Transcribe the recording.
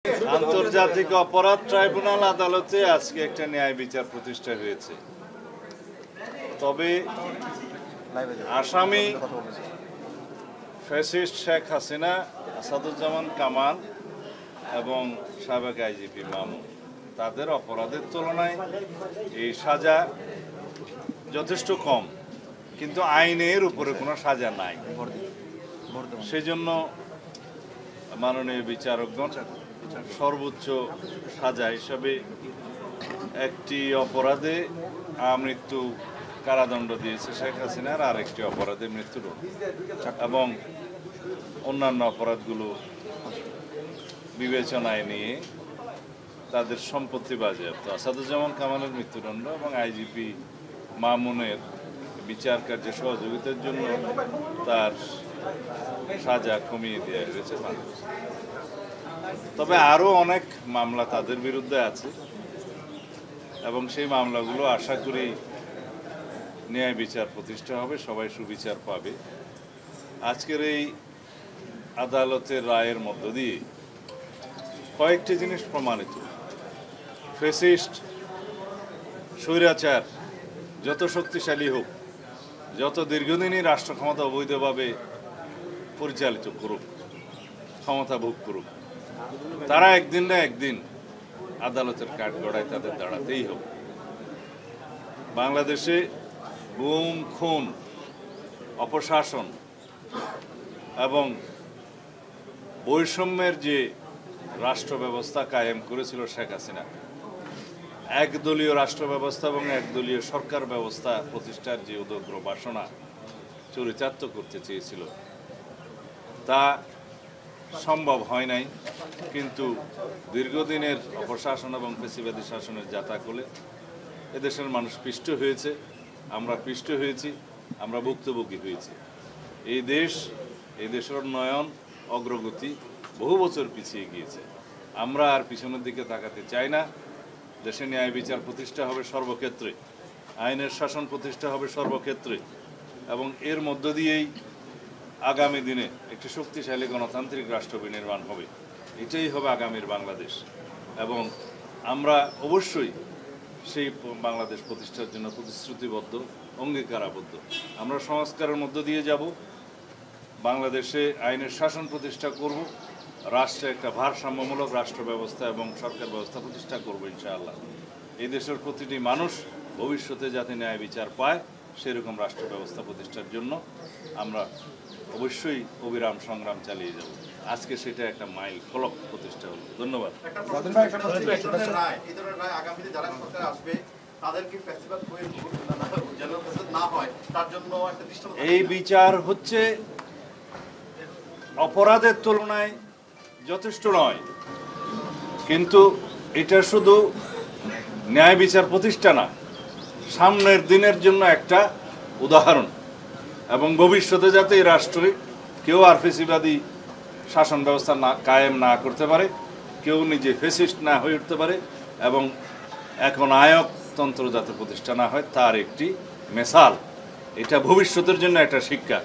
আন্তর্জাতিক অপরাধ ট্রাইব্যুনাল আদালতে আজকে একটা ন্যায় বিচার প্রতিষ্ঠা হয়েছে। তবে আসামি ফ্যাসিস্ট শেখ হাসিনা, আসাদুজ্জামান কামাল এবং সাবেক আইজিপি মামুন, তাদের অপরাধের তুলনায় এই সাজা যথেষ্ট কম, কিন্তু আইনের উপরে কোনো সাজা নাই। সেজন্য মাননীয় বিচারকগণ সর্বোচ্চ সাজা হিসাবে একটি অপরাধে আমৃত্যু কারাদণ্ড দিয়েছে শেখ হাসিনার, আর একটি অপরাধে মৃত্যুদণ্ড, এবং অন্যান্য অপরাধগুলো বিবেচনায় নিয়ে তাদের সম্পত্তি বাজেয়াপ্ত। আসাদুজ্জামান কামালের মৃত্যুদণ্ড এবং আইজিপি মামুনের বিচার কার্যে সহযোগিতার জন্য তার সাজা কমিয়ে দেওয়া হয়েছে 5 বছর। তবে আরও অনেক মামলা তাদের বিরুদ্ধে আছে এবং সেই মামলাগুলো আশা করি ন্যায় বিচার প্রতিষ্ঠা হবে, সবাই সুবিচার পাবে। আজকের এই আদালতের রায়ের মধ্য দিয়ে কয়েকটি জিনিস প্রমাণিত। ফ্যাসিস্ট স্বৈরাচার যত শক্তিশালী হোক, যত দীর্ঘদিনই রাষ্ট্র ক্ষমতা অবৈধভাবে পরিচালিত করুক, ক্ষমতা ভোগ করুক, তারা একদিন না একদিন আদালতের কাঠগড়ায় তাদের দাঁড়াতেই হবে। বাংলাদেশে গুম, খুন, অপশাসন এবং বৈষম্যের যে রাষ্ট্র ব্যবস্থা কায়েম করেছিল শেখ হাসিনা, একদলীয় রাষ্ট্র ব্যবস্থা এবং একদলীয় সরকার ব্যবস্থা প্রতিষ্ঠার যে উদগ্র বাসনা চরিতার্থ করতে চেয়েছিল, তা সম্ভব হয় নাই। কিন্তু দীর্ঘদিনের অপশাসন এবং ফ্যাসিবাদী শাসনের জাতাকলে এদেশের মানুষ পিষ্ট হয়েছে, আমরা পিষ্ট হয়েছি, আমরা ভুক্তভোগী হয়েছি। এই দেশের উন্নয়ন অগ্রগতি বহু বছর পিছিয়ে গিয়েছে। আমরা আর পিছনের দিকে তাকাতে চাই না। দেশে ন্যায় বিচার প্রতিষ্ঠা হবে সর্বক্ষেত্রে, আইনের শাসন প্রতিষ্ঠা হবে সর্বক্ষেত্রে, এবং এর মধ্য দিয়েই আগামী দিনে একটি শক্তিশালী গণতান্ত্রিক রাষ্ট্র বিনির্মাণ হবে। এটাই হবে আগামীর বাংলাদেশ, এবং আমরা অবশ্যই সেই বাংলাদেশ প্রতিষ্ঠার জন্য প্রতিশ্রুতিবদ্ধ, অঙ্গীকারাবদ্ধ। আমরা সংস্কারের মধ্য দিয়ে যাব, বাংলাদেশে আইনের শাসন প্রতিষ্ঠা করব, রাষ্ট্রে একটা ভারসাম্যমূলক রাষ্ট্র ব্যবস্থা এবং সরকার ব্যবস্থা প্রতিষ্ঠা করব ইনশাআল্লাহ। এই দেশের প্রতিটি মানুষ ভবিষ্যতে যাতে ন্যায় বিচার পায়, সেরকম রাষ্ট্র ব্যবস্থা প্রতিষ্ঠার জন্য আমরা অবশ্যই অবিরাম সংগ্রাম চালিয়ে যাব। আজকে সেটা একটা মাইল ফলক প্রতিষ্ঠা হলো। ধন্যবাদ। এই বিচার হচ্ছে অপরাধের তুলনায় যথেষ্ট নয়, কিন্তু এটা শুধু ন্যায় বিচার প্রতিষ্ঠা না, সামনের দিনের জন্য একটা উদাহরণ, এবং ভবিষ্যতে যাতে এই রাষ্ট্রে কেউ আর ফ্যাসিবাদী শাসন ব্যবস্থা কায়েম না করতে পারে, কেউ নিজে ফ্যাসিস্ট না হয়ে উঠতে পারে, এবং এখন আয়কতন্ত্র যাতে প্রতিষ্ঠা না হয়, তার একটি মেসাল। এটা ভবিষ্যতের জন্য একটা শিক্ষা।